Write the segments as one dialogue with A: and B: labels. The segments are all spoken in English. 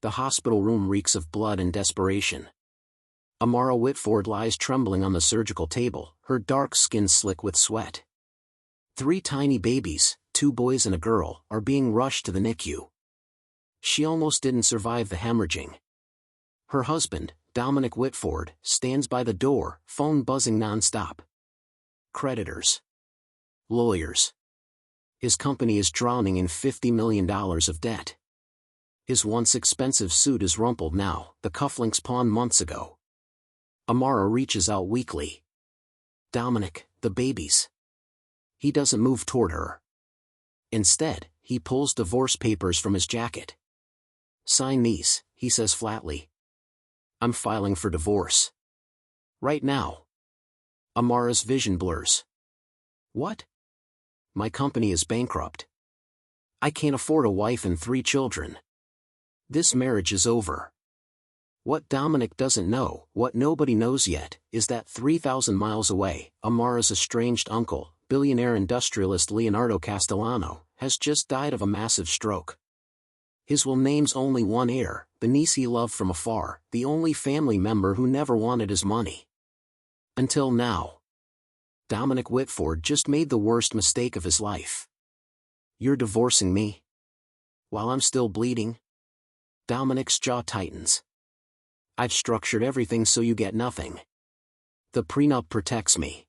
A: The hospital room reeks of blood and desperation. Amara Whitford lies trembling on the surgical table, her dark skin slick with sweat. 3 tiny babies, 2 boys and a girl, are being rushed to the NICU. She almost didn't survive the hemorrhaging. Her husband, Dominic Whitford, stands by the door, phone buzzing non-stop. Creditors. Lawyers. His company is drowning in $50 million of debt. His once expensive suit is rumpled now, the cufflinks pawned months ago. Amara reaches out weakly. Dominic, the babies. He doesn't move toward her. Instead, he pulls divorce papers from his jacket. Sign these, he says flatly. I'm filing for divorce. Right now. Amara's vision blurs. What? My company is bankrupt. I can't afford a wife and 3 children. This marriage is over. What Dominic doesn't know, what nobody knows yet, is that 3,000 miles away, Amara's estranged uncle, billionaire industrialist Leonardo Castellano, has just died of a massive stroke. His will names only one heir, the niece he loved from afar, the only family member who never wanted his money. Until now. Dominic Whitford just made the worst mistake of his life. You're divorcing me? While I'm still bleeding? Dominic's jaw tightens. I've structured everything so you get nothing. The prenup protects me.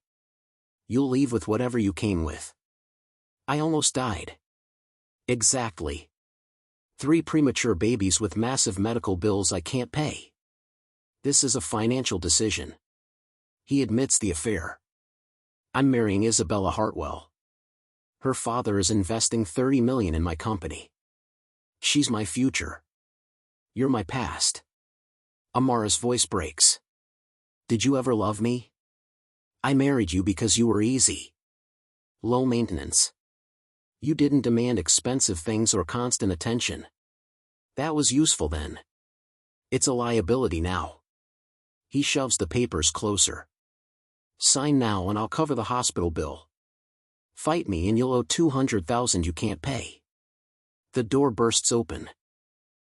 A: You'll leave with whatever you came with. I almost died. Exactly. 3 premature babies with massive medical bills I can't pay. This is a financial decision. He admits the affair. I'm marrying Isabella Hartwell. Her father is investing $30 million in my company. She's my future. You're my past. Amara's voice breaks. Did you ever love me? I married you because you were easy. Low maintenance. You didn't demand expensive things or constant attention. That was useful then. It's a liability now. He shoves the papers closer. Sign now and I'll cover the hospital bill. Fight me and you'll owe $200,000 you can't pay. The door bursts open.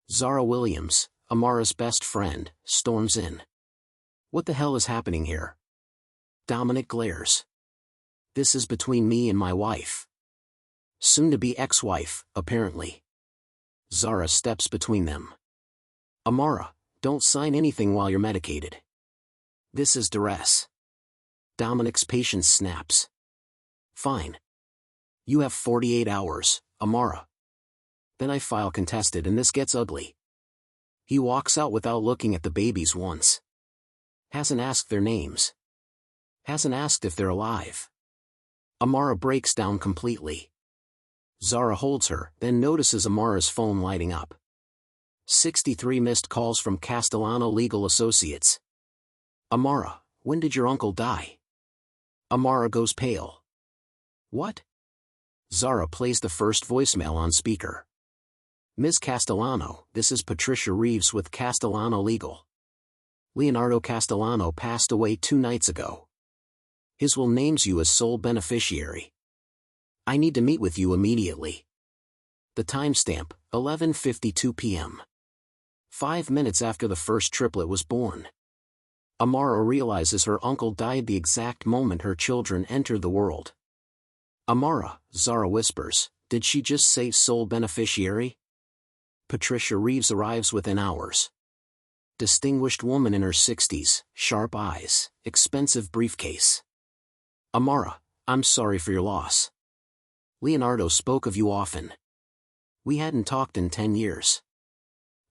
A: Zara Williams, Amara's best friend, storms in. What the hell is happening here? Dominic glares. This is between me and my wife. Soon-to-be ex-wife, apparently. Zara steps between them. Amara, don't sign anything while you're medicated. This is duress. Dominic's patience snaps. Fine. You have 48 hours, Amara. Then I file contested and this gets ugly. He walks out without looking at the babies once. Hasn't asked their names. Hasn't asked if they're alive. Amara breaks down completely. Zara holds her, then notices Amara's phone lighting up. 63 missed calls from Castellano Legal Associates. Amara, when did your uncle die? Amara goes pale. What? Zara plays the first voicemail on speaker. Ms. Castellano, this is Patricia Reeves with Castellano Legal. Leonardo Castellano passed away 2 nights ago. His will names you as sole beneficiary. I need to meet with you immediately. The timestamp, 11:52 p.m. 5 minutes after the first triplet was born. Amara realizes her uncle died the exact moment her children entered the world. Amara, Zara whispers, did she just say sole beneficiary? Patricia Reeves arrives within hours. Distinguished woman in her 60s, sharp eyes, expensive briefcase. Amara, I'm sorry for your loss. Leonardo spoke of you often. We hadn't talked in 10 years.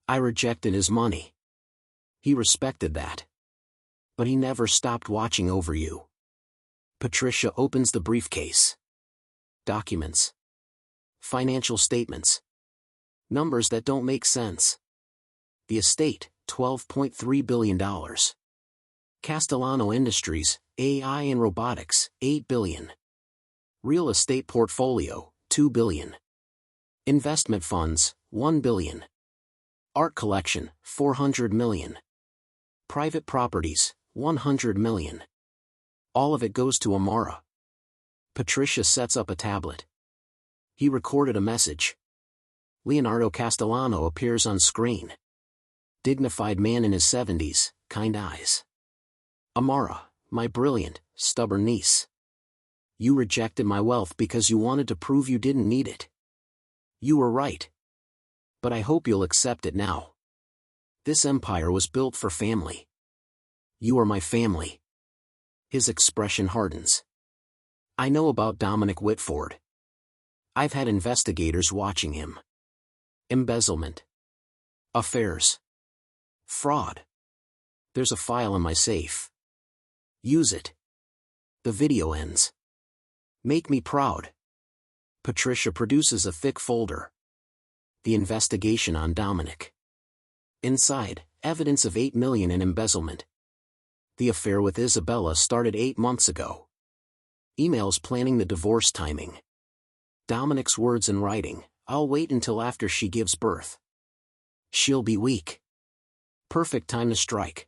A: I rejected his money. He respected that. But he never stopped watching over you. Patricia opens the briefcase. Documents. Financial statements. Numbers that don't make sense. The estate, $12.3 billion. Castellano Industries, AI and robotics, $8 billion. Real estate portfolio, $2 billion. Investment funds, $1 billion. Art collection, $400 million. Private properties, $100 million. All of it goes to Amara. Patricia sets up a tablet. He recorded a message. Leonardo Castellano appears on screen. Dignified man in his 70s, kind eyes. Amara, my brilliant, stubborn niece. You rejected my wealth because you wanted to prove you didn't need it. You were right. But I hope you'll accept it now. This empire was built for family. You are my family. His expression hardens. I know about Dominic Whitford. I've had investigators watching him. Embezzlement. Affairs. Fraud. There's a file in my safe. Use it. The video ends. Make me proud. Patricia produces a thick folder. The investigation on Dominic. Inside, evidence of $8 million in embezzlement. The affair with Isabella started 8 months ago. Emails planning the divorce timing. Dominic's words in writing, I'll wait until after she gives birth. She'll be weak. Perfect time to strike.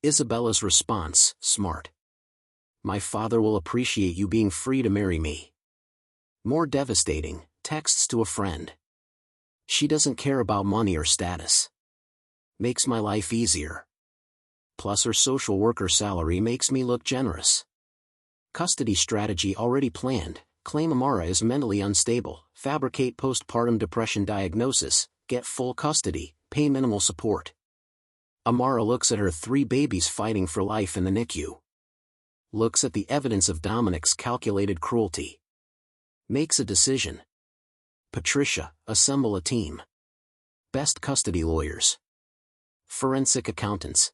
A: Isabella's response, smart. My father will appreciate you being free to marry me. More devastating, texts to a friend. She doesn't care about money or status. Makes my life easier. Plus her social worker salary makes me look generous. Custody strategy already planned. Claim Amara is mentally unstable, fabricate postpartum depression diagnosis, get full custody, pay minimal support. Amara looks at her 3 babies fighting for life in the NICU. Looks at the evidence of Dominic's calculated cruelty. Makes a decision. Patricia, assemble a team. Best custody lawyers. Forensic accountants.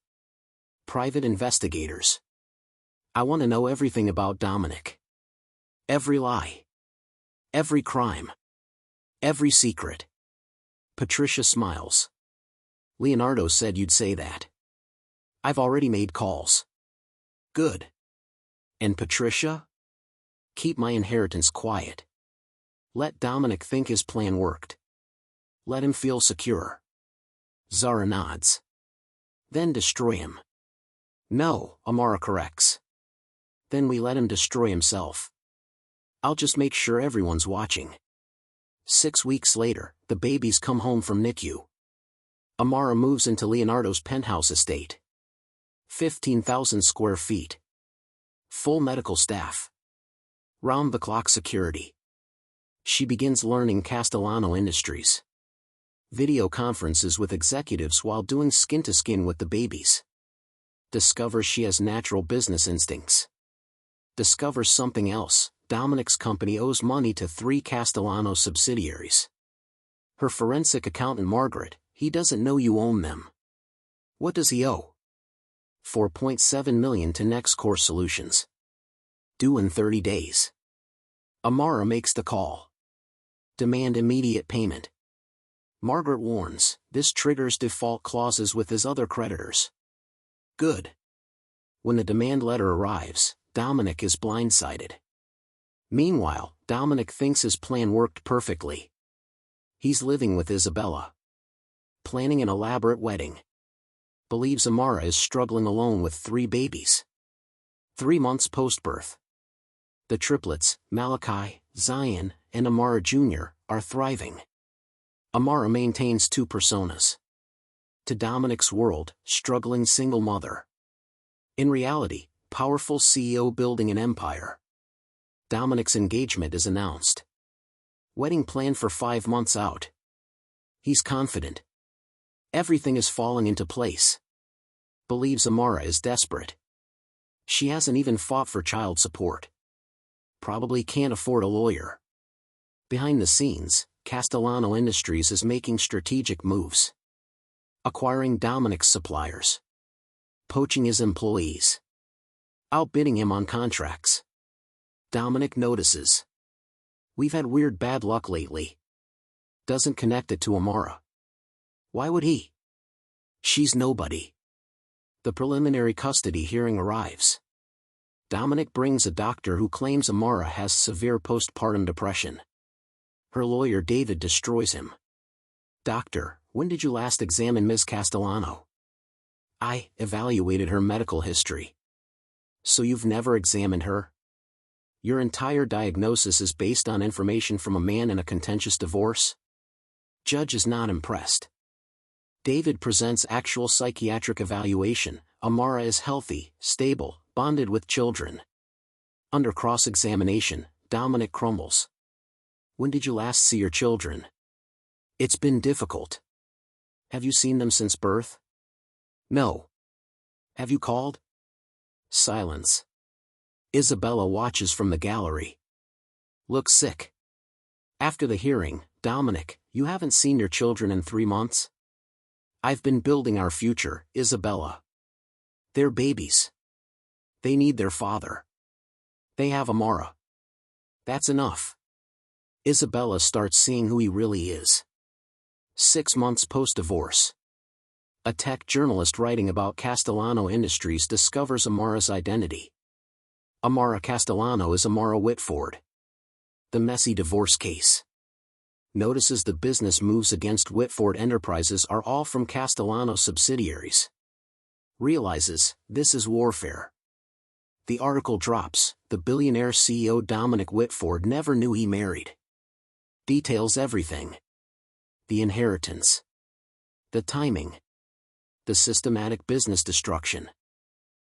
A: Private investigators. I want to know everything about Dominic. Every lie. Every crime. Every secret. Patricia smiles. Leonardo said you'd say that. I've already made calls. Good. And Patricia? Keep my inheritance quiet. Let Dominic think his plan worked. Let him feel secure. Zara nods. Then destroy him. No, Amara corrects. Then we let him destroy himself. I'll just make sure everyone's watching. 6 weeks later, the babies come home from NICU. Amara moves into Leonardo's penthouse estate. 15,000 square feet. Full medical staff. Round-the-clock security. She begins learning Castellano Industries. Video conferences with executives while doing skin-to-skin with the babies. Discovers she has natural business instincts. Discovers something else. Dominic's company owes money to 3 Castellano subsidiaries. Her forensic accountant Margaret, he doesn't know you own them. What does he owe? $4.7 million to Next Course Solutions. Due in 30 days. Amara makes the call. Demand immediate payment. Margaret warns, this triggers default clauses with his other creditors. Good. When the demand letter arrives, Dominic is blindsided. Meanwhile, Dominic thinks his plan worked perfectly. He's living with Isabella. Planning an elaborate wedding. Believes Amara is struggling alone with 3 babies. 3 months post-birth. The triplets, Malachi, Zion, and Amara Jr., are thriving. Amara maintains 2 personas. To Dominic's world, struggling single mother. In reality, powerful CEO building an empire. Dominic's engagement is announced. Wedding planned for 5 months out. He's confident. Everything is falling into place. Believes Amara is desperate. She hasn't even fought for child support. Probably can't afford a lawyer. Behind the scenes, Castellano Industries is making strategic moves. Acquiring Dominic's suppliers. Poaching his employees. Outbidding him on contracts. Dominic notices. We've had weird bad luck lately. Doesn't connect it to Amara. Why would he? She's nobody. The preliminary custody hearing arrives. Dominic brings a doctor who claims Amara has severe postpartum depression. Her lawyer David destroys him. Doctor, when did you last examine Ms. Castellano? I evaluated her medical history. So you've never examined her? Your entire diagnosis is based on information from a man in a contentious divorce? Judge is not impressed. David presents actual psychiatric evaluation. Amara is healthy, stable, bonded with children. Under cross-examination, Dominic crumbles. When did you last see your children? It's been difficult. Have you seen them since birth? No. Have you called? Silence. Isabella watches from the gallery. Looks sick. After the hearing, Dominic, you haven't seen your children in 3 months? I've been building our future, Isabella. They're babies. They need their father. They have Amara. That's enough. Isabella starts seeing who he really is. 6 months post-divorce. A tech journalist writing about Castellano Industries discovers Amara's identity. Amara Castellano is Amara Whitford. The messy divorce case. Notices the business moves against Whitford Enterprises are all from Castellano subsidiaries. Realizes, this is warfare. The article drops, the billionaire CEO Dominic Whitford never knew he married. Details everything. The inheritance. The timing. The systematic business destruction.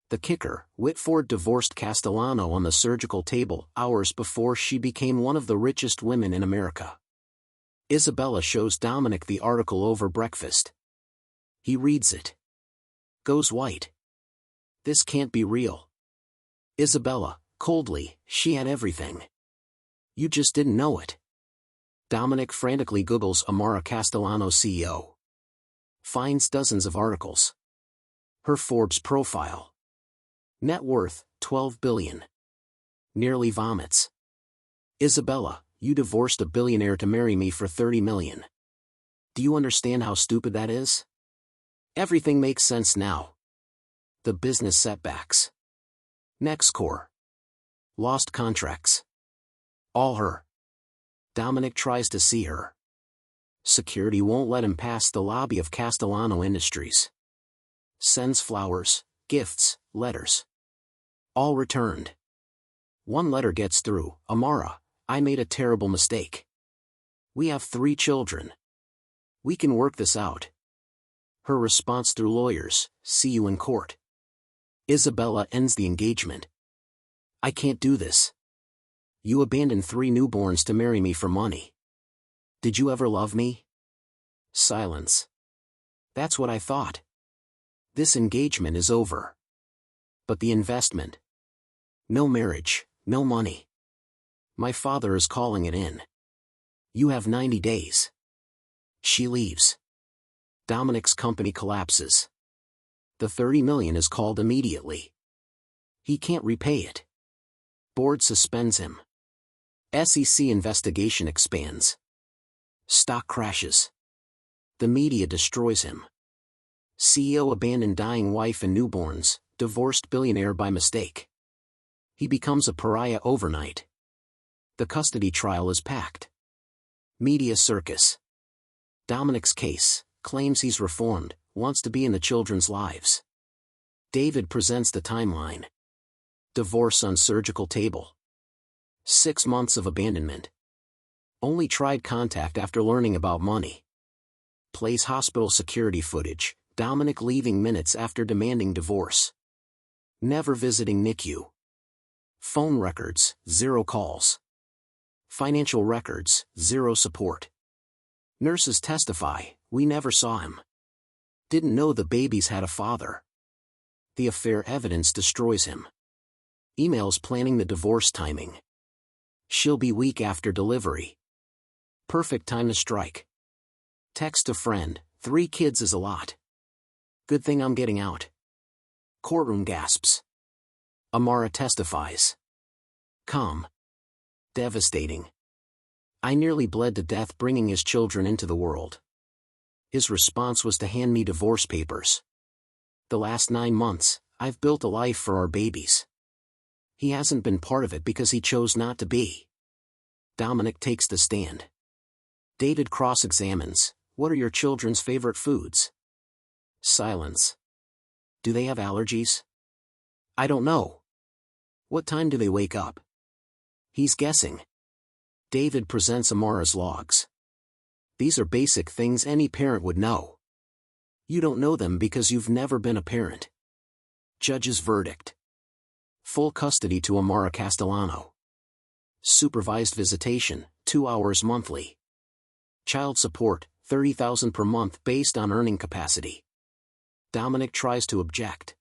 A: The kicker, Whitford divorced Castellano on the surgical table hours before she became one of the richest women in America. Isabella shows Dominic the article over breakfast. He reads it. Goes white. This can't be real. Isabella, coldly, she had everything. You just didn't know it. Dominic frantically Googles Amara Castellano CEO. Finds dozens of articles. Her Forbes profile. Net worth, $12 billion. Nearly vomits. Isabella, you divorced a billionaire to marry me for $30 million. Do you understand how stupid that is? Everything makes sense now. The business setbacks. Nextcore. Lost contracts. All her. Dominic tries to see her. Security won't let him past the lobby of Castellano Industries. Sends flowers, gifts, letters. All returned. One letter gets through. Amara, I made a terrible mistake. We have 3 children. We can work this out. Her response through lawyers, see you in court. Isabella ends the engagement. I can't do this. You abandoned 3 newborns to marry me for money. Did you ever love me? Silence. That's what I thought. This engagement is over. But the investment. No marriage, no money. My father is calling it in. You have 90 days. She leaves. Dominic's company collapses. The $30 million is called immediately. He can't repay it. Board suspends him. SEC investigation expands. Stock crashes. The media destroys him. CEO abandoned dying wife and newborns, divorced billionaire by mistake. He becomes a pariah overnight. The custody trial is packed. Media circus. Dominic's case, claims he's reformed, wants to be in the children's lives. David presents the timeline. Divorce on surgical table. 6 months of abandonment. Only tried contact after learning about money. Plays hospital security footage, Dominic leaving minutes after demanding divorce. Never visiting NICU. Phone records, 0 calls. Financial records, 0 support. Nurses testify, we never saw him. Didn't know the babies had a father. The affair evidence destroys him. Emails planning the divorce timing. She'll be weak after delivery. Perfect time to strike. Text a friend, 3 kids is a lot. Good thing I'm getting out. Courtroom gasps. Amara testifies. Calm. Devastating. I nearly bled to death bringing his children into the world. His response was to hand me divorce papers. The last 9 months, I've built a life for our babies. He hasn't been part of it because he chose not to be. Dominic takes the stand. David cross-examines, what are your children's favorite foods? Silence. Do they have allergies? I don't know. What time do they wake up? He's guessing. David presents Amara's logs. These are basic things any parent would know. You don't know them because you've never been a parent. Judge's verdict. Full custody to Amara Castellano. Supervised visitation, 2 hours monthly. Child support, $30,000 per month based on earning capacity. Dominic tries to object.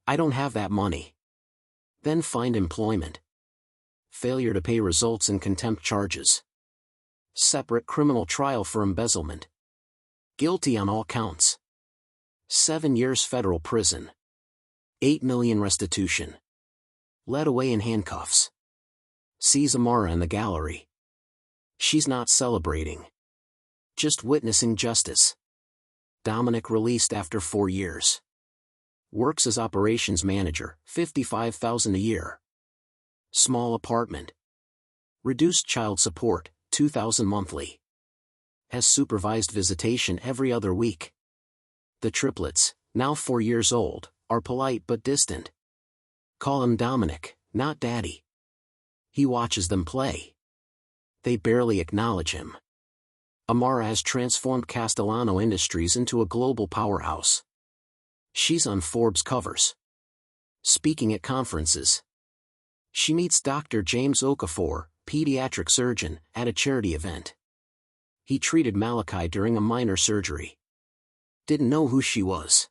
A: I don't have that money. Then find employment. Failure to pay results in contempt charges. Separate criminal trial for embezzlement. Guilty on all counts. 7 years federal prison. $8 million restitution. Led away in handcuffs. Sees Amara in the gallery. She's not celebrating. Just witnessing justice. Dominic released after 4 years. Works as operations manager, $55,000 a year. Small apartment. Reduced child support, $2,000 monthly. Has supervised visitation every other week. The triplets, now 4 years old, are polite but distant. Call him Dominic, not Daddy. He watches them play. They barely acknowledge him. Amara has transformed Castellano Industries into a global powerhouse. She's on Forbes covers. Speaking at conferences. She meets Dr. James Okafor, pediatric surgeon, at a charity event. He treated Malachi during a minor surgery. Didn't know who she was.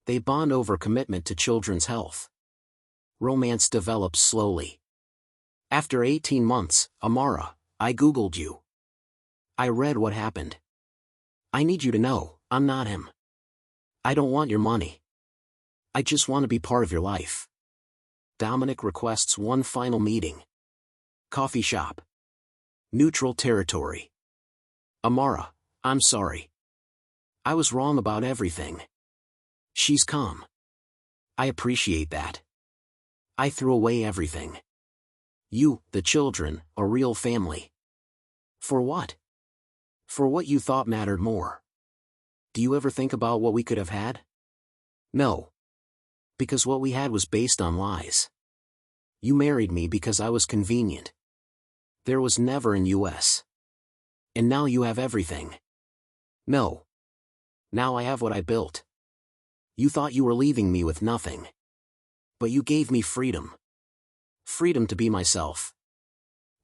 A: They bond over commitment to children's health. Romance develops slowly. After 18 months, Amara, I Googled you. I read what happened. I need you to know, I'm not him. I don't want your money. I just want to be part of your life. Dominic requests one final meeting. Coffee shop. Neutral territory. Amara, I'm sorry. I was wrong about everything. She's calm. I appreciate that. I threw away everything. You, the children, a real family. For what? For what you thought mattered more. Do you ever think about what we could have had? No. Because what we had was based on lies. You married me because I was convenient. There was never an US. And now you have everything. No. Now I have what I built. You thought you were leaving me with nothing. But you gave me freedom. Freedom to be myself.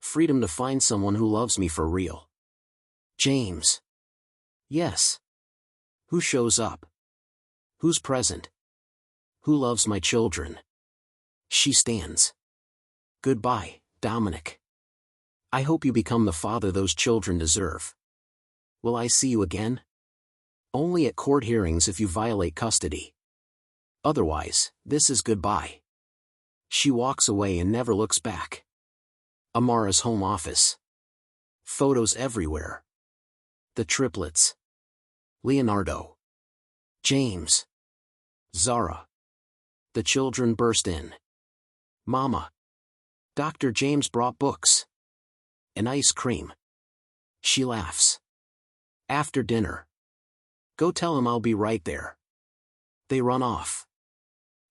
A: Freedom to find someone who loves me for real. James. Yes. Who shows up? Who's present? Who loves my children? She stands. Goodbye, Dominic. I hope you become the father those children deserve. Will I see you again? Only at court hearings if you violate custody. Otherwise, this is goodbye. She walks away and never looks back. Amara's home office. Photos everywhere. The triplets. Leonardo. James. Zara. The children burst in. Mama. Dr. James brought books. And ice cream. She laughs. After dinner. Go tell him I'll be right there. They run off.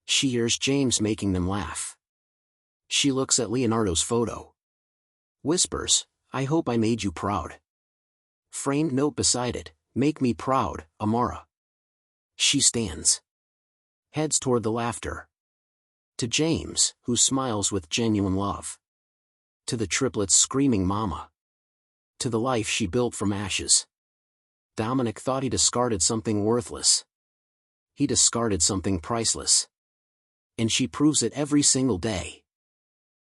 A: She hears James making them laugh. She looks at Leonardo's photo. Whispers, I hope I made you proud. Framed note beside it, make me proud, Amara. She stands. Heads toward the laughter. To James, who smiles with genuine love. To the triplets screaming mama. To the life she built from ashes. Dominic thought he discarded something worthless. He discarded something priceless. And she proves it every single day.